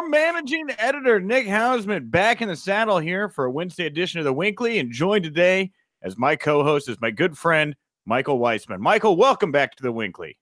I'm managing editor Nick Hausman, back in the saddle here for a Wednesday edition of the WINCLY, and joined today as my co-host is my good friend, Michael Wiseman. Michael, welcome back to the WINCLY.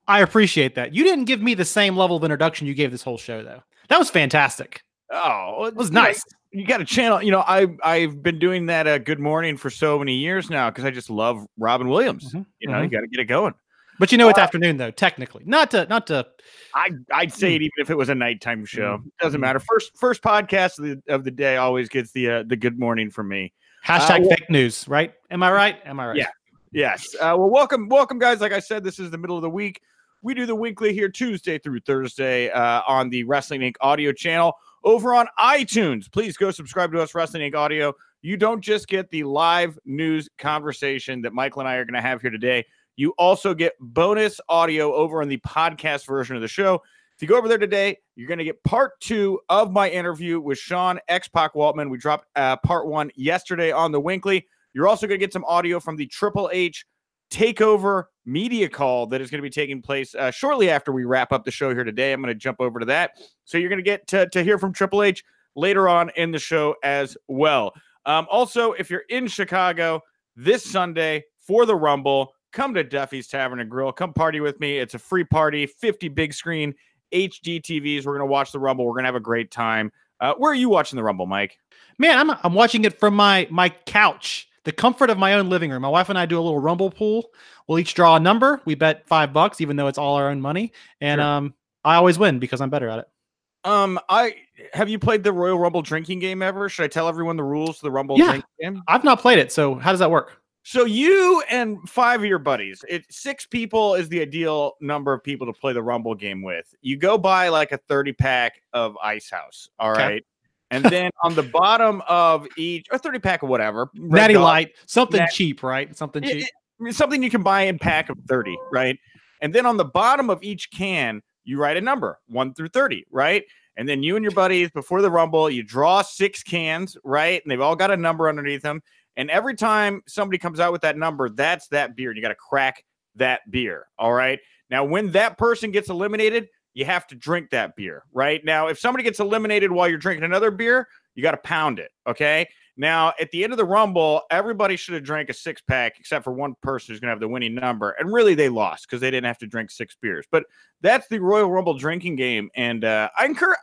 I appreciate that. You didn't give me the same level of introduction you gave this whole show, though. That was fantastic. Oh, it was nice. You got a channel. You know, I've been doing that Good Morning for so many years now because I just love Robin Williams. You know, you got to get it going. But you know, it's afternoon though. Technically, not to. I'd say it even if it was a nighttime show. Doesn't matter. First podcast of the day always gets the good morning from me. Hashtag fake news, right? Am I right? Am I right? Yeah. Yes. Well, welcome, guys. Like I said, this is the middle of the week. We do the WINCLY here Tuesday through Thursday on the Wrestling Inc. audio channel over on iTunes. Please go subscribe to us, Wrestling Inc. audio. You don't just get the live news conversation that Michael and I are going to have here today. You also get bonus audio over on the podcast version of the show. If you go over there today, you're going to get part 2 of my interview with Sean X-Pac Waltman. We dropped part 1 yesterday on the WINCLY. You're also going to get some audio from the Triple H Takeover media call that is going to be taking place shortly after we wrap up the show here today. I'm going to jump over to that. So you're going to get to hear from Triple H later on in the show as well. Also, if you're in Chicago this Sunday for the Rumble, come to Duffy's Tavern and Grill. Come party with me. It's a free party, 50 big screen HD TVs. We're going to watch the Rumble. We're going to have a great time. Where are you watching the Rumble, Mike? Man, I'm watching it from my couch, the comfort of my own living room. My wife and I do a little Rumble pool. We'll each draw a number. We bet $5, even though it's all our own money. And I always win because I'm better at it. Have you played the Royal Rumble drinking game ever? Should I tell everyone the rules to the Rumble drinking game? I've not played it. So how does that work? So you and 5 of your buddies, 6 people is the ideal number of people to play the Rumble game with. You go buy like a 30-pack of Ice House, all right? And then on the bottom of each, or 30-pack of whatever. Natty Light, something cheap, right? Something cheap. Something you can buy in pack of 30, right? And then on the bottom of each can, you write a number, 1 through 30, right? And then you and your buddies, before the Rumble, you draw 6 cans, right? And they've all got a number underneath them. And every time somebody comes out with that number, that's that beer. And you got to crack that beer. All right. Now, when that person gets eliminated, you have to drink that beer. Right now, if somebody gets eliminated while you're drinking another beer, you got to pound it. Okay. Now, at the end of the Rumble, everybody should have drank a 6-pack except for one person who's going to have the winning number. And really, they lost because they didn't have to drink 6 beers. But that's the Royal Rumble drinking game. And I encourage,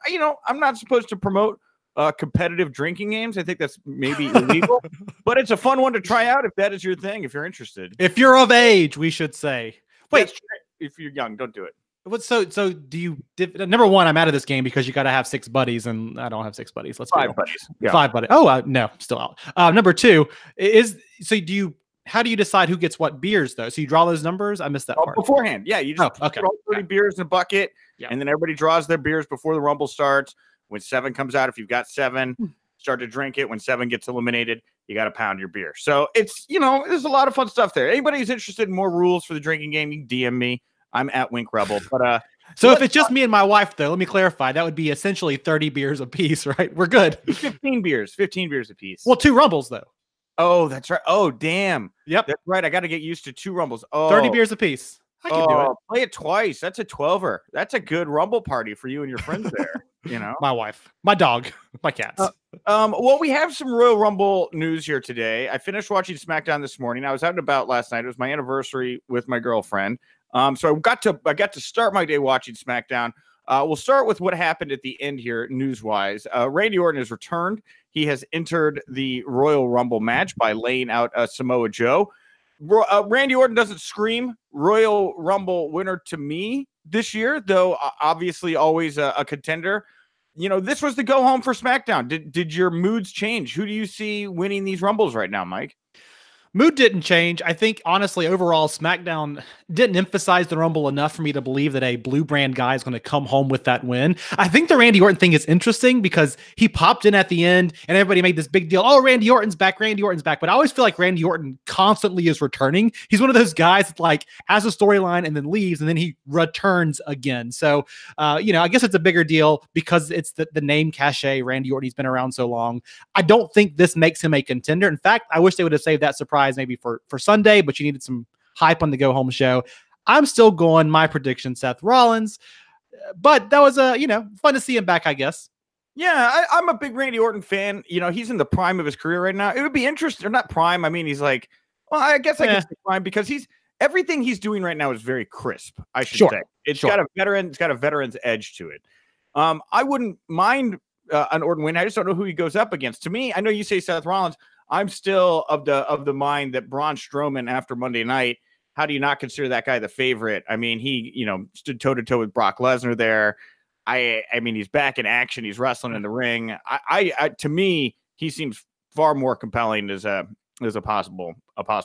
I'm not supposed to promote competitive drinking games. I think that's maybe illegal, but it's a fun one to try out if that is your thing, if you're interested. If you're of age, we should say. Wait, if you're young, don't do it. So do you? Number one, I'm out of this game because you got to have 6 buddies, and I don't have 6 buddies. Let's 5 buddies. Yeah. 5 buddies. Oh, no, still out. Number 2 is how do you decide who gets what beers though? So you draw those numbers. I missed that part beforehand. Yeah, you just draw 30 beers in a bucket, and then everybody draws their beers before the Rumble starts. When 7 comes out, if you've got 7, start to drink it. When 7 gets eliminated, you got to pound your beer. So it's, there's a lot of fun stuff there. Anybody who's interested in more rules for the drinking game, you can DM me. I'm at Wink Rebel. But so if it's just me and my wife, though, let me clarify. That would be essentially 30 beers a piece, right? We're good. 15 beers a piece. Well, 2 Rumbles, though. Oh, that's right. Oh, damn. Yep. That's right. I got to get used to 2 Rumbles. Oh, 30 beers a piece. I can do it. Play it twice. That's a 12er. That's a good Rumble party for you and your friends there. My wife, my dog, my cats. Well, we have some Royal Rumble news here today. I finished watching SmackDown this morning. I was out and about last night. It was my anniversary with my girlfriend. So I got to start my day watching SmackDown. We'll start with what happened at the end here, news-wise. Randy Orton has returned. He has entered the Royal Rumble match by laying out Samoa Joe. Randy Orton doesn't scream Royal Rumble winner to me this year, though obviously always a contender. This was the go home for SmackDown. Did your moods change? Who do you see winning these Rumbles right now, Mike? Mood didn't change. I think, honestly, overall, SmackDown didn't emphasize the Rumble enough for me to believe that a blue brand guy is going to come home with that win. I think the Randy Orton thing is interesting because he popped in at the end and everybody made this big deal. Oh, Randy Orton's back. Randy Orton's back. But I always feel like Randy Orton constantly is returning. He's one of those guys that has a storyline and then leaves and then he returns again. So, I guess it's a bigger deal because it's the name cachet. Randy Orton, he's been around so long. I don't think this makes him a contender. In fact, I wish they would have saved that surprise maybe for Sunday, but you needed some hype on the go home show. I'm still going my prediction, Seth Rollins. But that was fun to see him back, I guess. Yeah, I'm a big Randy Orton fan. He's in the prime of his career right now. It would be interesting, or not prime. I mean, he's like, well, I guess I can say prime because everything he's doing right now is very crisp. I should say it's got a veteran's edge to it. I wouldn't mind an Orton win. I just don't know who he goes up against. To me, I know you say Seth Rollins. I'm still of the mind that Braun Strowman after Monday night. How do you not consider that guy the favorite? I mean, he stood toe to toe with Brock Lesnar there. I mean, he's back in action. He's wrestling in the ring. To me, he seems far more compelling as a possible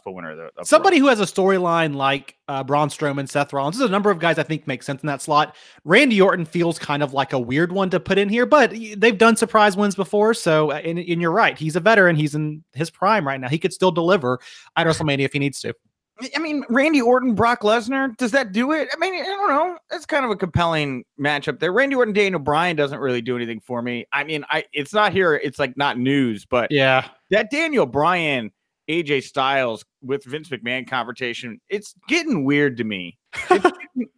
winner. Somebody who has a storyline like Braun Strowman, Seth Rollins. There's a number of guys I think make sense in that slot. Randy Orton feels kind of like a weird one to put in here, but they've done surprise wins before. So, and you're right. He's a veteran. He's in his prime right now. He could still deliver at WrestleMania if he needs to. I mean, Randy Orton, Brock Lesnar, does that do it? I mean, I don't know. It's kind of a compelling matchup there. Randy Orton, Daniel Bryan doesn't really do anything for me. I mean, it's not here. It's like not news, but yeah, that Daniel Bryan, AJ Styles with Vince McMahon confrontation, it's getting weird to me.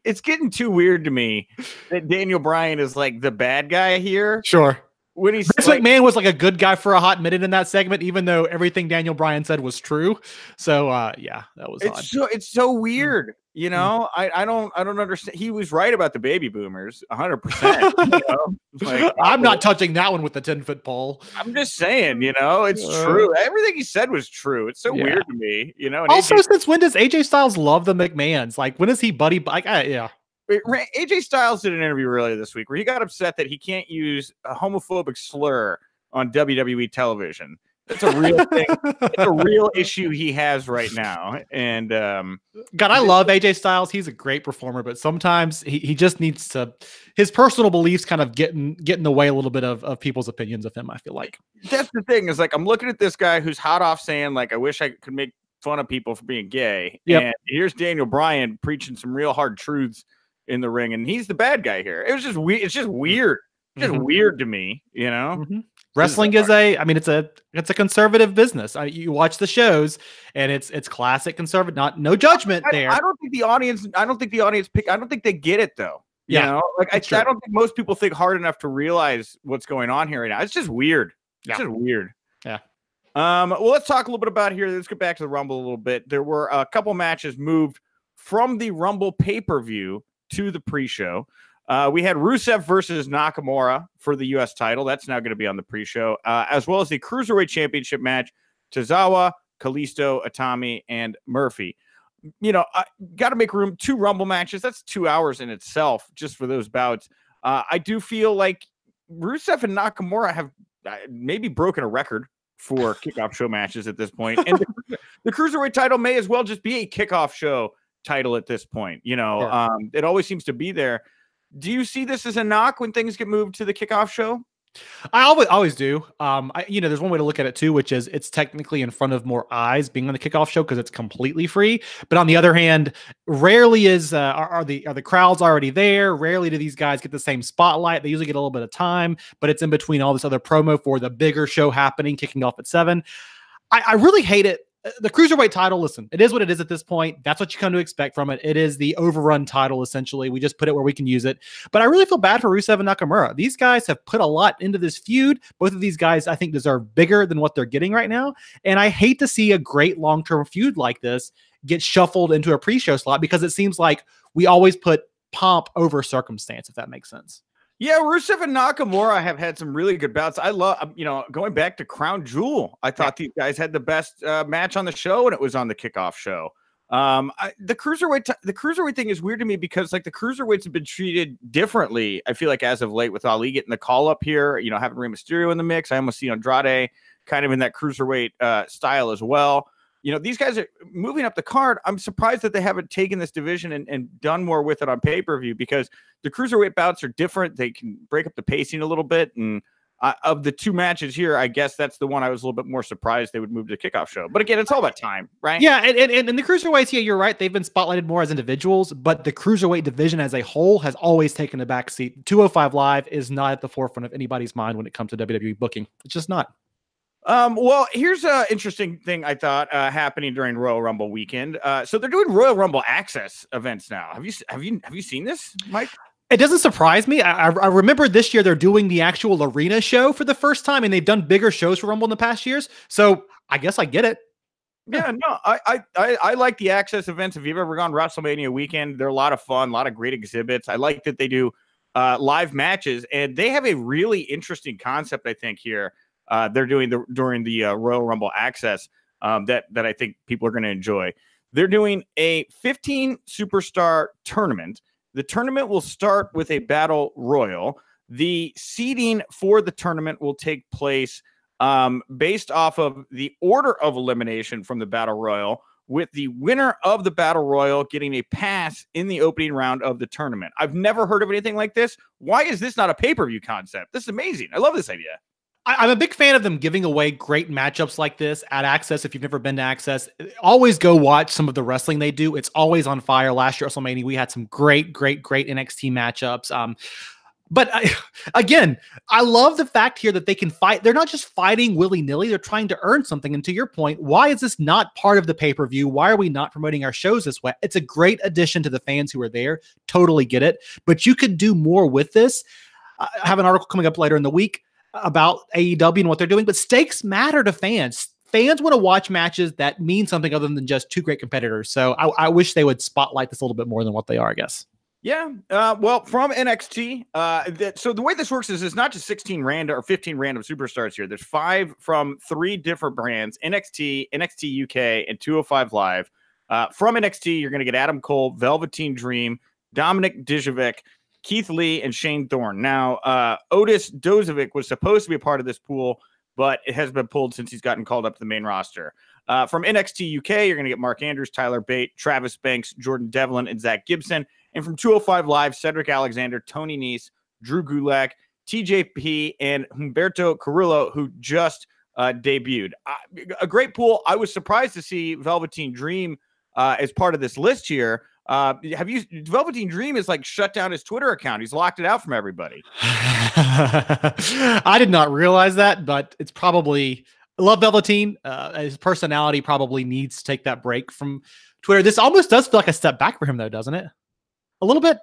It's getting too weird to me that Daniel Bryan is like the bad guy here. Sure. When he's Vince McMahon was like a good guy for a hot minute in that segment, even though everything Daniel Bryan said was true. So yeah, that was odd. It's so weird. I don't understand. He was right about the baby boomers 100%. I'm not touching that one with the 10-foot pole. I'm just saying, it's true. Everything he said was true. It's so weird to me, And also, since when does AJ Styles love the McMahons? Like, when is he buddy? Yeah. AJ Styles did an interview earlier this week where he got upset that he can't use a homophobic slur on WWE television. It's a real thing. It's a real issue he has right now. And God, I love AJ Styles. He's a great performer, but sometimes he just needs to, his personal beliefs kind of get in the way a little bit of people's opinions of him, I feel like. That's the thing, is like, I'm looking at this guy who's hot off saying, like, I wish I could make fun of people for being gay. Yep. And here's Daniel Bryan preaching some real hard truths in the ring, and he's the bad guy here. It was just weird. It's just weird. Just weird to me, Wrestling is it's a conservative business. You watch the shows, and it's classic conservative. No judgment there. I don't think the audience I don't think they get it though. Yeah, I don't think most people think hard enough to realize what's going on here right now. It's just weird. It's just weird. Yeah. Well, let's talk a little bit about here. Let's get back to the Rumble a little bit. There were a couple matches moved from the Rumble pay-per-view to the pre-show. We had Rusev versus Nakamura for the U.S. title. That's now going to be on the pre-show, as well as the Cruiserweight Championship match, Tozawa, Kalisto, Itami, and Murphy. I got to make room. 2 Rumble matches. That's 2 hours in itself just for those bouts. I do feel like Rusev and Nakamura have maybe broken a record for kickoff show matches at this point. And the Cruiserweight title may as well just be a kickoff show title at this point. Sure. It always seems to be there. Do you see this as a knock when things get moved to the kickoff show? I always do. There's one way to look at it too, which is it's technically in front of more eyes being on the kickoff show because it's completely free. But on the other hand, rarely are the crowds already there. Rarely do these guys get the same spotlight. They usually get a little bit of time, but it's in between all this other promo for the bigger show happening, kicking off at 7. I really hate it. The Cruiserweight title, listen, it is what it is at this point. That's what you come to expect from it. It is the overrun title, essentially. We just put it where we can use it. But I really feel bad for Rusev and Nakamura. These guys have put a lot into this feud. Both of these guys, I think, deserve bigger than what they're getting right now. And I hate to see a great long-term feud like this get shuffled into a pre-show slot because it seems like we always put pomp over circumstance, if that makes sense. Yeah, Rusev and Nakamura have had some really good bouts. I love, going back to Crown Jewel, I thought these guys had the best match on the show, and it was on the kickoff show. The cruiserweight thing is weird to me because like the cruiserweights have been treated differently. I feel like as of late with Ali getting the call up here, having Rey Mysterio in the mix. I almost see Andrade kind of in that cruiserweight style as well. These guys are moving up the card. I'm surprised that they haven't taken this division and done more with it on pay-per-view because the cruiserweight bouts are different. They can break up the pacing a little bit. And of the 2 matches here, I guess that's the one I was a little bit more surprised they would move to the kickoff show. But again, it's all about time, right? Yeah, and the cruiserweights, yeah, you're right. They've been spotlighted more as individuals, but the cruiserweight division as a whole has always taken a back seat. 205 Live is not at the forefront of anybody's mind when it comes to WWE booking. It's just not. Well, here's an interesting thing I thought happening during Royal Rumble weekend. So they're doing Royal Rumble access events now. Have you seen this, Mike? It doesn't surprise me. I remember this year they're doing the actual arena show for the first time, and they've done bigger shows for Rumble in the past years. So I guess I get it. Yeah, no, I like the access events. If you've ever gone WrestleMania weekend, they're a lot of fun, a lot of great exhibits. I like that they do live matches, and they have a really interesting concept, I think, here. They're doing during the Royal Rumble access that I think people are going to enjoy. They're doing a 15 superstar tournament. The tournament will start with a battle royal. The seeding for the tournament will take place based off of the order of elimination from the battle royal, with the winner of the battle royal getting a pass in the opening round of the tournament. I've never heard of anything like this. Why is this not a pay-per-view concept? This is amazing. I love this idea. I'm a big fan of them giving away great matchups like this at Access. If you've never been to Access, always go watch some of the wrestling they do. It's always on fire. Last year, WrestleMania, we had some great NXT matchups. But again, I love the fact here that they can fight. They're not just fighting willy-nilly. They're trying to earn something. And to your point, why is this not part of the pay-per-view? Why are we not promoting our shows this way? It's a great addition to the fans who are there. Totally get it. But you could do more with this. I have an article coming up later in the week about AEW and what they're doing, but stakes matter to fans. Fans want to watch matches that mean something other than just two great competitors. So I wish they would spotlight this a little bit more than what they are, I guess. Yeah. Well, from NXT, so the way this works is it's not just 16 random or 15 random superstars here. There's 5 from 3 different brands: NXT, NXT UK, and 205 Live. From NXT, you're going to get Adam Cole, Velveteen Dream, Dominic Dijakovic, Keith Lee, and Shane Thorne. Now, Otis Dozovic was supposed to be a part of this pool, but it has been pulled since he's gotten called up to the main roster. From NXT UK, you're going to get Mark Andrews, Tyler Bate, Travis Banks, Jordan Devlin, and Zach Gibson. And from 205 Live, Cedric Alexander, Tony Nese, Drew Gulak, TJP, and Humberto Carrillo, who just debuted. A great pool. I was surprised to see Velveteen Dream as part of this list here. Velveteen Dream is like shut down his Twitter account. He's locked it out from everybody. I did not realize that, but it's probably, I love Velveteen. His personality probably needs to take that break from Twitter. This almost does feel like a step back for him though, doesn't it? A little bit.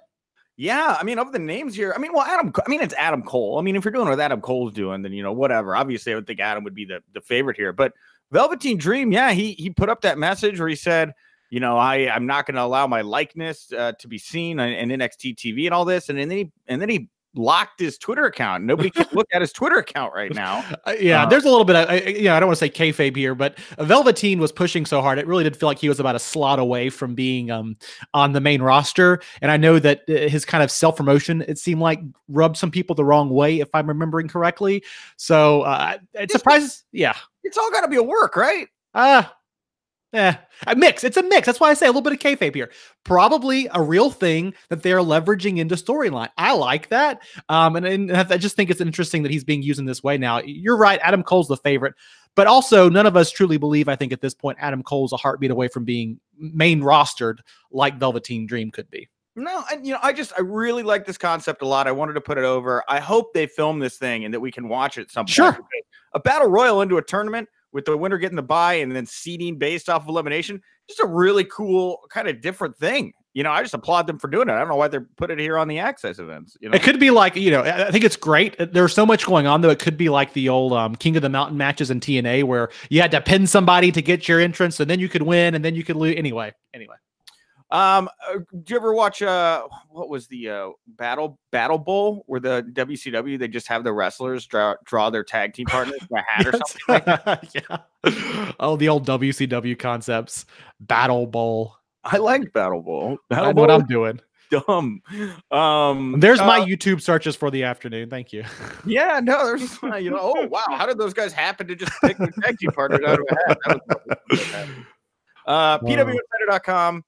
Yeah, I mean, of the names here, it's Adam Cole. I mean, if you're doing what Adam Cole's doing, then, whatever. Obviously, I would think Adam would be the favorite here. But Velveteen Dream, yeah, he put up that message where he said, I'm not going to allow my likeness to be seen in NXT TV and all this. And then he locked his Twitter account. Nobody can look at his Twitter account right now. There's a little bit of, I don't want to say kayfabe here, but Velveteen was pushing so hard. It really did feel like he was about a slot away from being on the main roster. And I know that his kind of self-promotion, it seemed like, rubbed some people the wrong way, if I'm remembering correctly. So it surprises. Yeah. It's all got to be a work, right? A mix. It's a mix. That's why I say a little bit of kayfabe here. Probably a real thing that they're leveraging into storyline. I like that. And I just think it's interesting that he's being used in this way now. You're right. Adam Cole's the favorite, but also none of us truly believe, I think at this point, Adam Cole's a heartbeat away from being main rostered like Velveteen Dream could be. No, and I really like this concept a lot. I wanted to put it over. I hope they film this thing and that we can watch it at some point. Sure. A battle royal into a tournament with the winner getting the bye and then seeding based off of elimination, just a really cool kind of different thing. I just applaud them for doing it. I don't know why they're putting it here on the access events. It could be like, I think it's great. There's so much going on, though. It could be like the old King of the Mountain matches in TNA where you had to pin somebody to get your entrance, and then you could win, and then you could lose. Anyway. Do you ever watch what was the Battle Bowl where the WCW, they just have the wrestlers draw their tag team partners by hat or something like that? Yeah. Oh, the old WCW concepts. Battle Bowl. I like Battle Bowl. I know what I'm doing. Dumb. There's my YouTube searches for the afternoon. Thank you. Yeah, no, there's oh wow, how did those guys happen to just pick their tag team partners out of a hat? PWInsider.com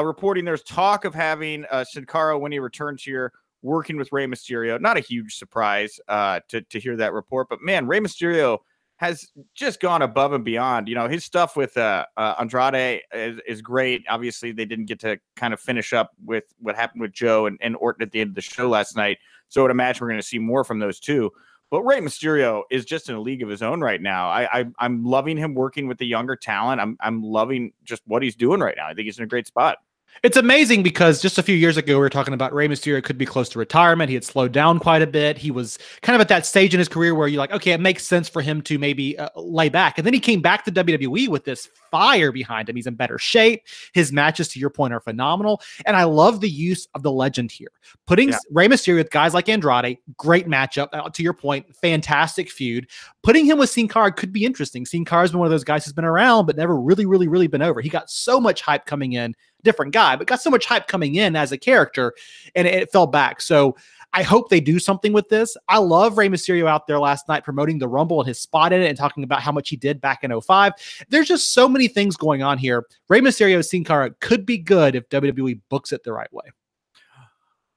reporting there's talk of having Sin Cara when he returns here working with Rey Mysterio. Not a huge surprise to hear that report, but man, Rey Mysterio has just gone above and beyond. His stuff with Andrade is great. Obviously, they didn't get to kind of finish up with what happened with Joe and Orton at the end of the show last night. So I would imagine we're going to see more from those two. But Rey Mysterio is just in a league of his own right now. I'm loving him working with the younger talent. I'm loving just what he's doing right now. I think he's in a great spot. It's amazing because just a few years ago, we were talking about Rey Mysterio could be close to retirement. He had slowed down quite a bit. He was kind of at that stage in his career where you're like, okay, it makes sense for him to maybe lay back. And then he came back to WWE with this fire behind him. He's in better shape. His matches, to your point, are phenomenal. And I love the use of the legend here. Putting Rey Mysterio with guys like Andrade, great matchup. To your point, fantastic feud. Putting him with Sin Cara could be interesting. Sin Cara's been one of those guys who's been around, but never really been over. He got so much hype coming in. Different guy, but got so much hype coming in as a character, and it fell back. So I hope they do something with this. I love Rey Mysterio out there last night promoting the Rumble and his spot in it and talking about how much he did back in 05. There's just so many things going on here. Rey Mysterio Sin Cara could be good if WWE books it the right way.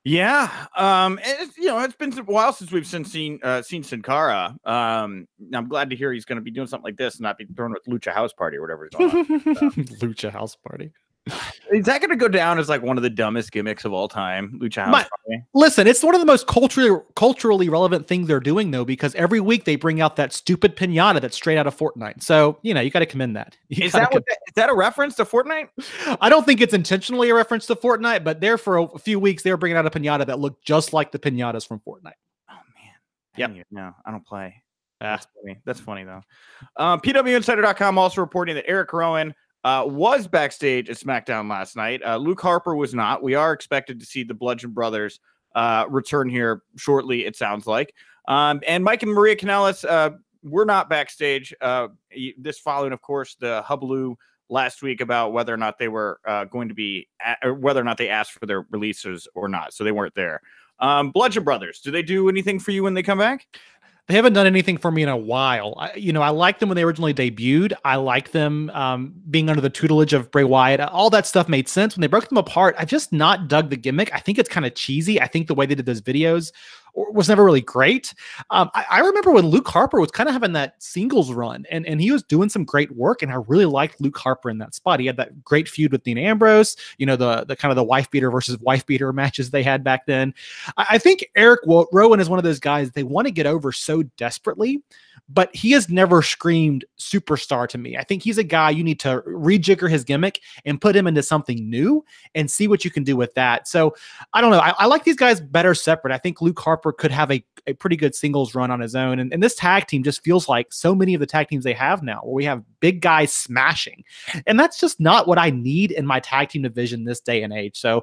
Yeah, it's been a while since we've seen Sin Cara. I'm glad to hear he's going to be doing something like this and not be thrown with Lucha House Party or whatever he's going on. Lucha House Party. Is that going to go down as like one of the dumbest gimmicks of all time? Lucha House Party? Listen, it's one of the most culturally relevant things they're doing, though, because every week they bring out that stupid pinata that's straight out of Fortnite. So, you got to commend that. Is that a reference to Fortnite? I don't think it's intentionally a reference to Fortnite, but there for a few weeks, they were bringing out a pinata that looked just like the pinatas from Fortnite. Oh, man. Yep. No, I don't play. That's funny, though. PWInsider.com also reporting that Eric Rowan was backstage at SmackDown last night. Luke Harper was not. We are expected to see the Bludgeon Brothers return here shortly, it sounds like. And Mike and Maria Kanellis were not backstage. This following, of course, the hubbub last week about whether or not they were going to be, or whether or not they asked for their releases or not. So they weren't there. Bludgeon Brothers, do they do anything for you when they come back? They haven't done anything for me in a while. I liked them when they originally debuted. I liked them being under the tutelage of Bray Wyatt. All that stuff made sense. When they broke them apart, I've just not dug the gimmick. I think it's kind of cheesy. I think the way they did those videos was never really great. I remember when Luke Harper was kind of having that singles run, and he was doing some great work, and I really liked Luke Harper in that spot. He had that great feud with Dean Ambrose, the kind of the wife beater versus wife beater matches they had back then. I think Eric Rowan is one of those guys they want to get over so desperately, but he has never screamed superstar to me. I think he's a guy you need to rejigger his gimmick and put him into something new and see what you can do with that. So I don't know. I like these guys better separate. I think Luke Harper could have a pretty good singles run on his own. And this tag team just feels like so many of the tag teams they have now, where we have big guys smashing. And that's just not what I need in my tag team division this day and age. So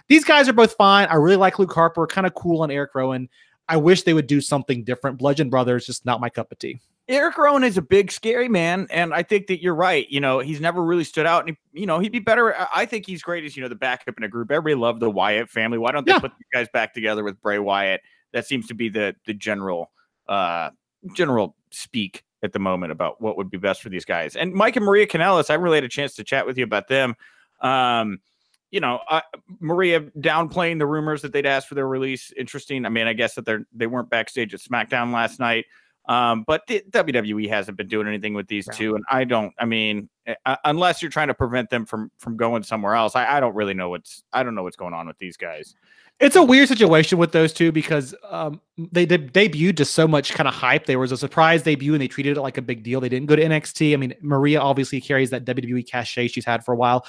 these guys are both fine. I really like Luke Harper, kind of cool on Eric Rowan. I wish they would do something different. Bludgeon Brothers, just not my cup of tea. Eric Rowan is a big, scary man, and I think that you're right. He's never really stood out, and he'd be better. I think he's great as the backup in a group. Everybody loved the Wyatt family. Why don't they put these guys back together with Bray Wyatt? That seems to be the general speak at the moment about what would be best for these guys. And Mike and Maria Kanellis, I really had a chance to chat with you about them. Maria downplaying the rumors that they'd asked for their release. Interesting. I mean, I guess that they weren't backstage at SmackDown last night. But the WWE hasn't been doing anything with these two. And unless you're trying to prevent them from going somewhere else, I don't really know what's going on with these guys. It's a weird situation with those two because they debuted to so much kind of hype. There was a surprise debut and they treated it like a big deal. They didn't go to NXT. I mean, Maria obviously carries that WWE cachet she's had for a while.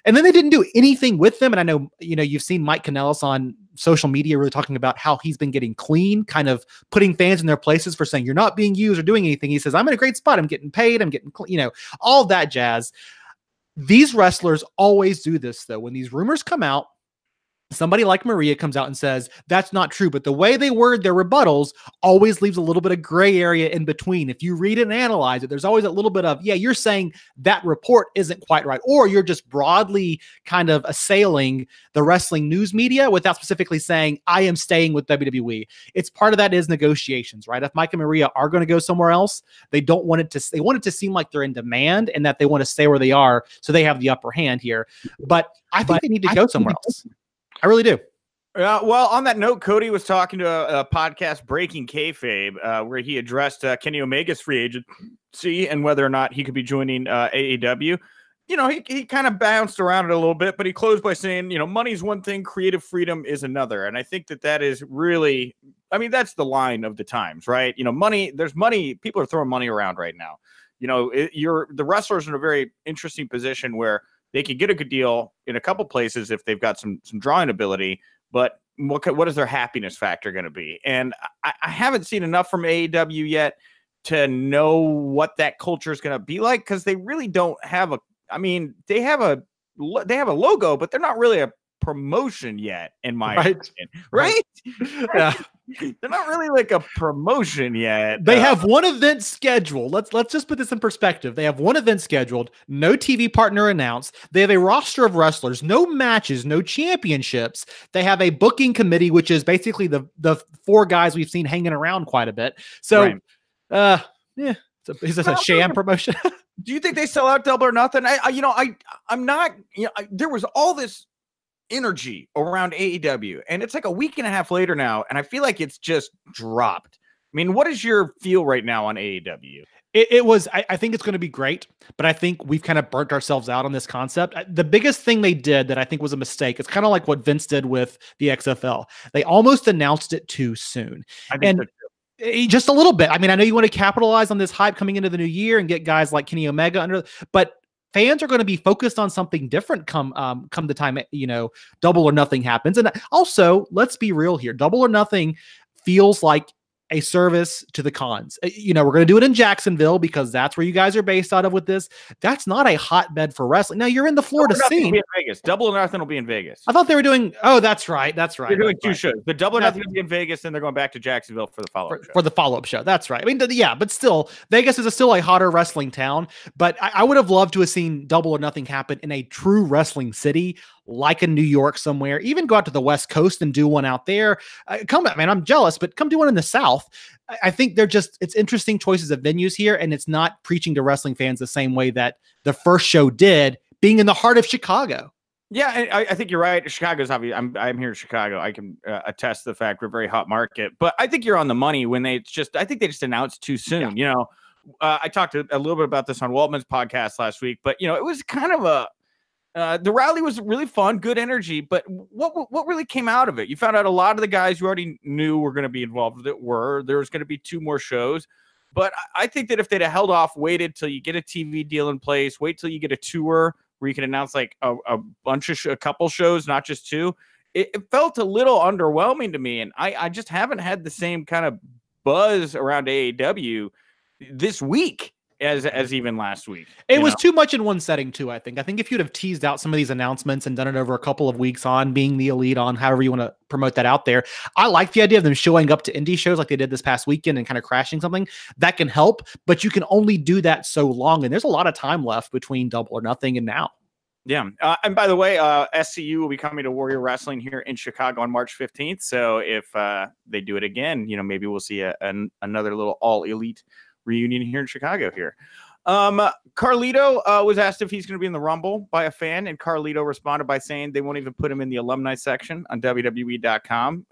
And then they didn't do anything with them. And I know, you've seen Mike Kanellis on social media really talking about how he's been getting clean, kind of putting fans in their places for saying you're not being used or doing anything. He says, I'm in a great spot. I'm getting paid. I'm getting, all that jazz. These wrestlers always do this, though. When these rumors come out, somebody like Maria comes out and says, that's not true. But the way they word their rebuttals always leaves a little bit of gray area in between. If you read it and analyze it, there's always a little bit of, you're saying that report isn't quite right. Or you're just broadly kind of assailing the wrestling news media without specifically saying, I am staying with WWE. It's part of that is negotiations, right? If Mike and Maria are going to go somewhere else, they want it to seem like they're in demand and that they want to stay where they are. So they have the upper hand here. But I think they need to go somewhere else. I really do. Well, on that note, Cody was talking to a podcast, Breaking Kayfabe, where he addressed Kenny Omega's free agency and whether or not he could be joining AEW. He kind of bounced around it a little bit, but he closed by saying, money's one thing, creative freedom is another. And I think that is really, that's the line of the times, right? Money, there's money. People are throwing money around right now. The wrestlers are in a very interesting position where they could get a good deal in a couple places if they've got some drawing ability. But what is their happiness factor going to be? And I haven't seen enough from AEW yet to know what that culture is going to be like, because they really don't have they have a logo, but they're not really a promotion yet, in my opinion. Right? Yeah. They're not really like a promotion yet. They have one event scheduled. Let's just put this in perspective. They have one event scheduled, no TV partner announced. They have a roster of wrestlers, no matches, no championships. They have a booking committee, which is basically the four guys we've seen hanging around quite a bit. So, yeah, is this a sham promotion? Do you think they sell out Double or Nothing? I'm not. There was all this energy around AEW, and it's like a week and a half later now, and I feel like it's just dropped. I mean, what is your feel right now on AEW? I think it's going to be great, but I think we've kind of burnt ourselves out on this concept. The biggest thing they did that I think was a mistake, it's kind of like what Vince did with the XFL. They almost announced it too soon. I think just a little bit. I mean, I know you want to capitalize on this hype coming into the new year and get guys like Kenny Omega under, but fans are going to be focused on something different come the time, Double or Nothing happens. And also, let's be real here. Double or Nothing feels like a service to the cons. We're going to do it in Jacksonville because that's where you guys are based out of with this. That's not a hotbed for wrestling. Now, you're in the Florida scene. Will be in Vegas. Double or Nothing will be in Vegas. I thought they were doing, that's right. They're doing two shows. The Double or Nothing will be in Vegas, and they're going back to Jacksonville for the follow-up show. For the follow-up show. That's right. I mean, but still, Vegas is still a hotter wrestling town. But I would have loved to have seen Double or Nothing happen in a true wrestling city, like in New York somewhere. Even go out to the West Coast and do one out there. I'm jealous, but come do one in the South. I think it's interesting choices of venues here, and it's not preaching to wrestling fans the same way that the first show did, being in the heart of Chicago. Yeah, I think you're right. Chicago's obvious. I'm here in Chicago. I can attest to the fact we're a very hot market, but I think you're on the money when I think they just announced too soon. Yeah. I talked a little bit about this on Waltman's podcast last week, but it was kind of the rally was really fun, good energy, but what really came out of it? You found out a lot of the guys you already knew were going to be involved with it there was going to be 2 more shows, but I think that if they'd have held off, waited till you get a TV deal in place, wait till you get a tour where you can announce like a couple shows, not just 2, it felt a little underwhelming to me, and I just haven't had the same kind of buzz around AEW this week as even last week. It was too much in one setting too, I think. I think if you'd have teased out some of these announcements and done it over a couple of weeks on being the elite, on however you want to promote that out there. I like the idea of them showing up to indie shows like they did this past weekend and kind of crashing something. That can help, but you can only do that so long. And there's a lot of time left between Double or Nothing and now. Yeah. And by the way, SCU will be coming to Warrior Wrestling here in Chicago on March 15th. So if they do it again, maybe we'll see another little all elite reunion here in Chicago here. Carlito was asked if he's going to be in the Rumble by a fan, and Carlito responded by saying they won't even put him in the alumni section on WWE.com.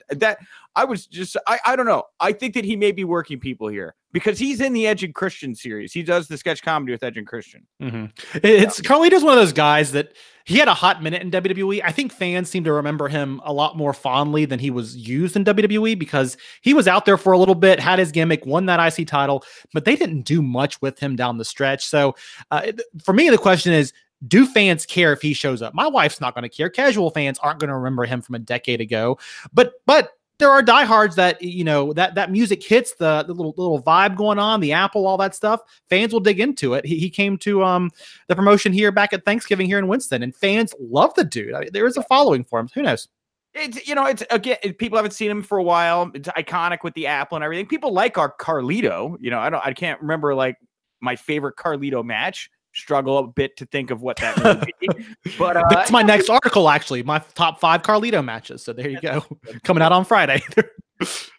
That I was just, I don't know. I think that he may be working people here because he's in the Edge and Christian series. He does the sketch comedy with Edge and Christian. Mm-hmm. Carlito's one of those guys that he had a hot minute in WWE. I think fans seem to remember him a lot more fondly than he was used in WWE because he was out there for a little bit, had his gimmick, won that IC title, but they didn't do much with him down the stretch. So for me, the question is, do fans care if he shows up? My wife's not going to care. Casual fans aren't going to remember him from a decade ago, but there are diehards that, that music hits, the little vibe going on, the Apple, all that stuff. Fans will dig into it. He came to the promotion here back at Thanksgiving here in Winston, and fans love the dude. I mean, there is a following for him. Who knows? It's again, people haven't seen him for a while. It's iconic with the Apple and everything. People like our Carlito. I can't remember like my favorite Carlito match. Struggle a bit to think of what that would be. But that's my next article, actually. My top 5 Carlito matches. So there you go. Coming out on Friday.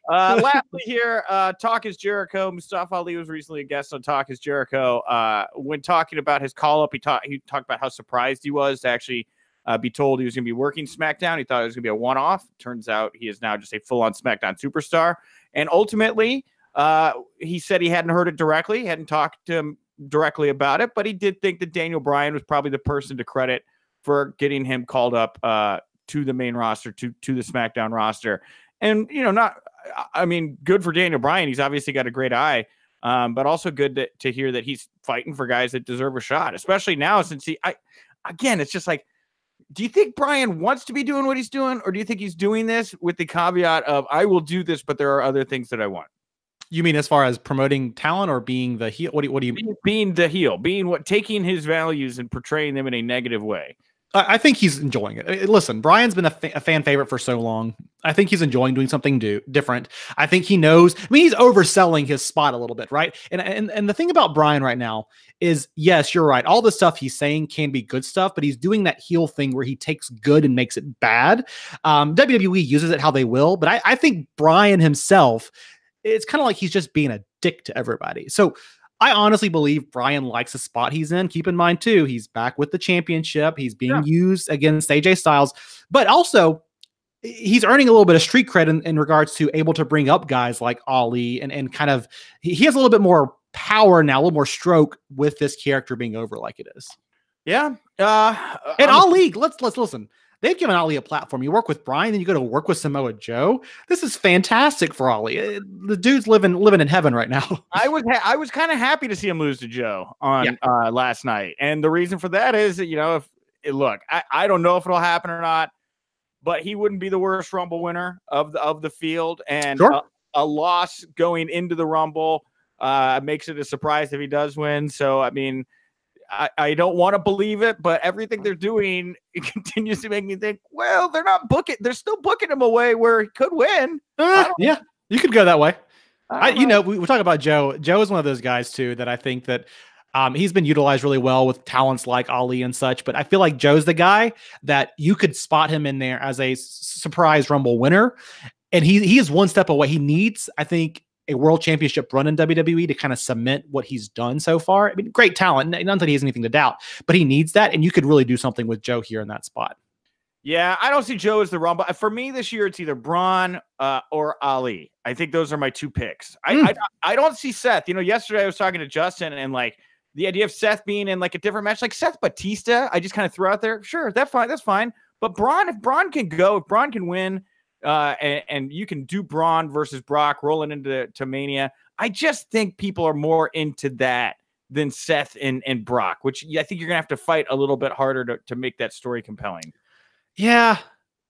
Lastly here, Talk is Jericho. Mustafa Ali was recently a guest on Talk is Jericho. When talking about his call-up, he talked about how surprised he was to actually be told he was going to be working SmackDown. He thought it was going to be a one-off. Turns out he is now just a full-on SmackDown superstar. And ultimately, he said he hadn't heard it directly, hadn't talked to him directly about it, but he did think that Daniel Bryan was probably the person to credit for getting him called up to the main roster, to the SmackDown roster. And good for Daniel Bryan. He's obviously got a great eye but also good to hear that he's fighting for guys that deserve a shot, especially now since again, it's just like, do you think Bryan wants to be doing what he's doing, or do you think he's doing this with the caveat of, I will do this, but there are other things that I want? You mean as far as promoting talent or being the heel? What do you mean? Being the heel, taking his values and portraying them in a negative way. I think he's enjoying it. Listen, Bryan's been a fan favorite for so long. I think he's enjoying doing something different. I think he knows. I mean, he's overselling his spot a little bit, right? And the thing about Bryan right now is, yes, you're right. All the stuff he's saying can be good stuff, but he's doing that heel thing where he takes good and makes it bad. WWE uses it how they will, but I think Bryan himself, it's kind of like he's just being a dick to everybody. So I honestly believe Bryan likes the spot he's in. Keep in mind, too, he's back with the championship. He's being used against AJ Styles, but also he's earning a little bit of street cred in regards to able to bring up guys like Ali and kind of, he has a little bit more power now, a little more stroke with this character being over like it is. Yeah. And Ali, let's listen. They've given Ali a platform. You work with Bryan, then you go to work with Samoa Joe. This is fantastic for Ali. The dude's living in heaven right now. I was kind of happy to see him lose to Joe on last night, and the reason for that is that, I don't know if it'll happen or not, but he wouldn't be the worst Rumble winner of the field, and a loss going into the Rumble makes it a surprise if he does win. So I mean, I don't want to believe it, but everything they're doing, it continues to make me think, well, they're still booking him away where he could win. Yeah, you could go that way. We talk about Joe. Joe is one of those guys too, that I think that he's been utilized really well with talents like Ali and such, but I feel like Joe's the guy that you could spot him in there as a surprise Rumble winner. And he is one step away. He needs, I think, a world championship run in WWE to kind of cement what he's done so far. I mean, great talent. Not that he has anything to doubt, but he needs that. And you could really do something with Joe here in that spot. Yeah, I don't see Joe as the Rumble. For me this year, it's either Braun or Ali. I think those are my two picks. I don't see Seth. Yesterday I was talking to Justin, and like the idea of Seth being in like a different match, like Seth Batista, I just kind of threw out there. Sure, that's fine. But Braun, if Braun can go, if Braun can win, and you can do Braun versus Brock rolling into Mania, I just think people are more into that than Seth and Brock, which I think you're gonna have to fight a little bit harder to make that story compelling. Yeah,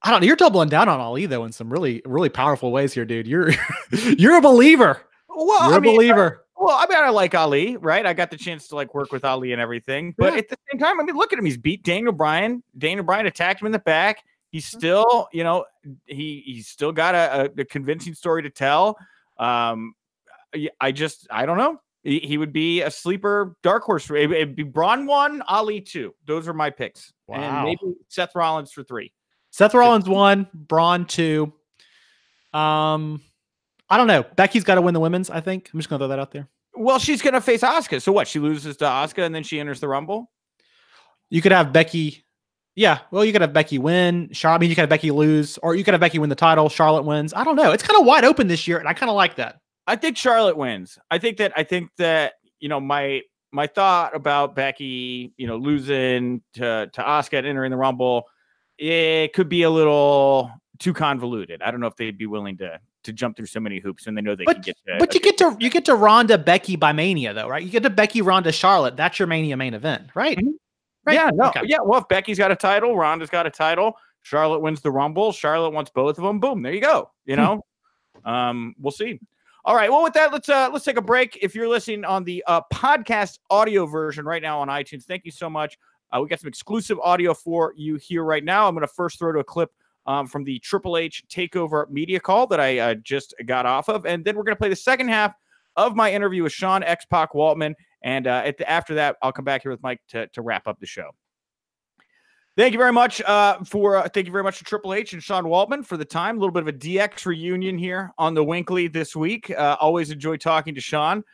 I don't know. You're doubling down on Ali though in some really, really powerful ways here, dude. You're a believer. Well, you're a believer. I like Ali, right? I got the chance to like work with Ali and everything, but at the same time, I mean, look at him. He's beat Daniel Bryan. Daniel Bryan attacked him in the back. He's still, he's still got a convincing story to tell. I don't know. He would be a sleeper dark horse. It'd be Braun 1, Ali 2. Those are my picks. Wow. And maybe Seth Rollins for 3. Seth Rollins 1, Braun 2. I don't know. Becky's got to win the women's, I think. I'm just going to throw that out there. Well, she's going to face Asuka. So what? She loses to Asuka and then she enters the Rumble? You could have Becky. Yeah, well, you could have Becky win. You could have Becky lose, or you could have Becky win the title. Charlotte wins. I don't know. It's kind of wide open this year, and I kind of like that. I think Charlotte wins. I think that my thought about Becky, losing to Asuka and entering the Rumble, it could be a little too convoluted. I don't know if they'd be willing to jump through so many hoops, and they know they can get to. But you get to Ronda Becky by Mania though, right? You get to Becky Ronda Charlotte. That's your Mania main event, right? Mm-hmm. Right? Yeah, no, okay. Yeah. Well, if Becky's got a title, Ronda's got a title. Charlotte wins the Rumble. Charlotte wants both of them. Boom, there you go. We'll see. All right. Well, with that, let's take a break. If you're listening on the podcast audio version right now on iTunes, thank you so much. We got some exclusive audio for you here right now. I'm going to first throw to a clip from the Triple H Takeover media call that I just got off of, and then we're going to play the second half of my interview with Sean X-Pac Waltman. And after that, I'll come back here with Mike to wrap up the show. Thank you very much to Triple H and Sean Waltman for the time. A little bit of a DX reunion here on the WINCLY this week. Always enjoy talking to Sean.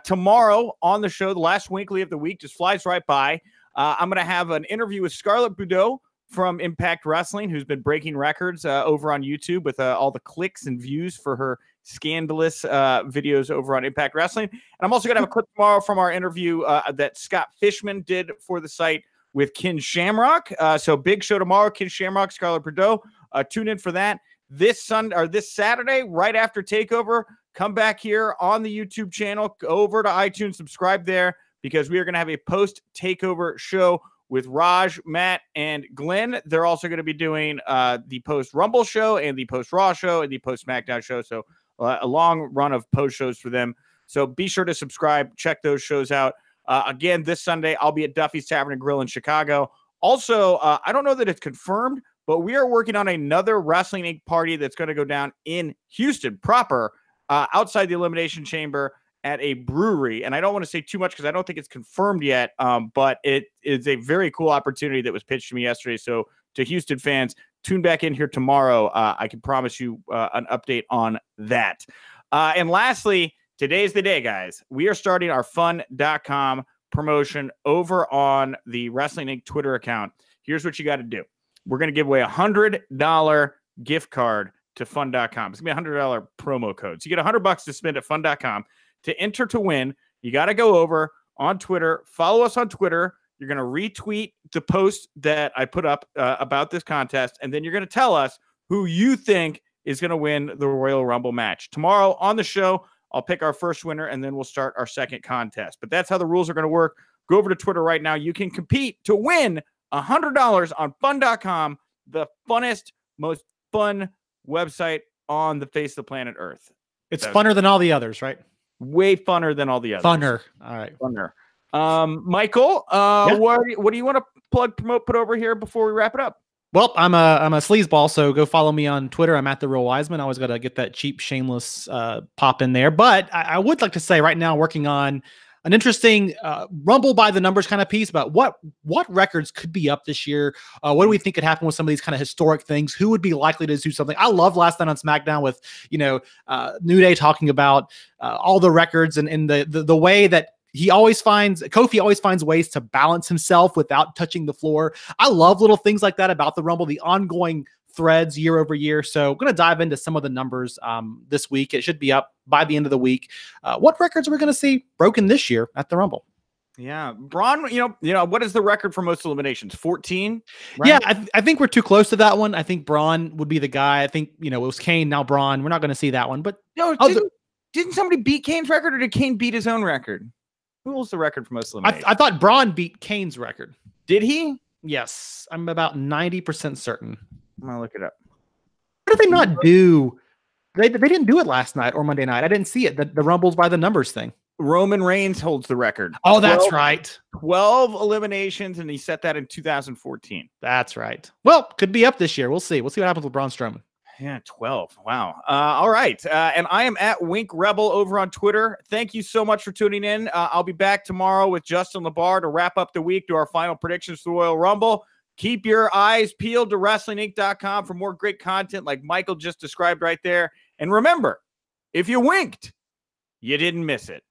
Tomorrow on the show, the last WINCLY of the week just flies right by. I'm going to have an interview with Scarlett Bordeaux from Impact Wrestling, who's been breaking records over on YouTube with all the clicks and views for her scandalous videos over on Impact Wrestling. And I'm also going to have a clip tomorrow from our interview that Scott Fishman did for the site with Ken Shamrock. So big show tomorrow, Ken Shamrock, Scarlett Bordeaux. Tune in for that. This Saturday, right after TakeOver, come back here on the YouTube channel, go over to iTunes, subscribe there, because we are going to have a post-takeover show with Raj, Matt, and Glenn. They're also going to be doing the post-Rumble show and the post-Raw show and the post-SmackDown show. So a long run of post shows for them. So be sure to subscribe, check those shows out. Again, this Sunday, I'll be at Duffy's Tavern and Grill in Chicago. Also, I don't know that it's confirmed, but we are working on another Wrestling Inc. party that's going to go down in Houston proper, outside the Elimination Chamber at a brewery. And I don't want to say too much because I don't think it's confirmed yet, but it is a very cool opportunity that was pitched to me yesterday. So to Houston fans, tune back in here tomorrow. I can promise you an update on that. And lastly, today's the day, guys. We are starting our fun.com promotion over on the Wrestling Inc. Twitter account. Here's what you got to do. We're going to give away a $100 gift card to fun.com. It's going to be a $100 promo code. So you get $100 to spend at fun.com. To enter to win, you got to go over on Twitter, follow us on Twitter. You're going to retweet the post that I put up about this contest, and then you're going to tell us who you think is going to win the Royal Rumble match. Tomorrow on the show, I'll pick our first winner, and then we'll start our second contest. But that's how the rules are going to work. Go over to Twitter right now. You can compete to win $100 on fun.com, the funnest, most fun website on the face of the planet Earth. It's funner than all the others, right? Way funner than all the others. Funner. All right. Funner. Michael, what do you want to plug, promote, put over here before we wrap it up? Well, I'm a sleazeball, so go follow me on Twitter. I'm at the Real Wiseman. I always got to get that cheap, shameless pop in there. But I would like to say right now, working on an interesting Rumble by the numbers kind of piece about what records could be up this year. What do we think could happen with some of these kind of historic things? Who would be likely to do something? I love last night on SmackDown with New Day talking about all the records and the way that Kofi always finds ways to balance himself without touching the floor. I love little things like that about the Rumble, the ongoing threads year over year. So I'm going to dive into some of the numbers this week. It should be up by the end of the week. What records are we going to see broken this year at the Rumble? Yeah, Braun, what is the record for most eliminations? 14? Right? Yeah, I think we're too close to that one. I think Braun would be the guy. I think, it was Kane, now Braun. We're not going to see that one. But no, didn't somebody beat Kane's record, or did Kane beat his own record? Who holds the record for most eliminations? I thought Braun beat Kane's record. Did he? Yes, I'm about 90% certain. I'm going to look it up. What did they not do? They didn't do it last night or Monday night. I didn't see it. The Rumbles by the numbers thing. Roman Reigns holds the record. Oh, that's right. 12 eliminations, and he set that in 2014. That's right. Well, could be up this year. We'll see. We'll see what happens with Braun Strowman. Yeah, 12. Wow. All right. And I am at Wink Rebel over on Twitter. Thank you so much for tuning in. I'll be back tomorrow with Justin LeBar to wrap up the week, do our final predictions for the Royal Rumble. Keep your eyes peeled to WrestlingInc.com for more great content like Michael just described right there. And remember, if you winked, you didn't miss it.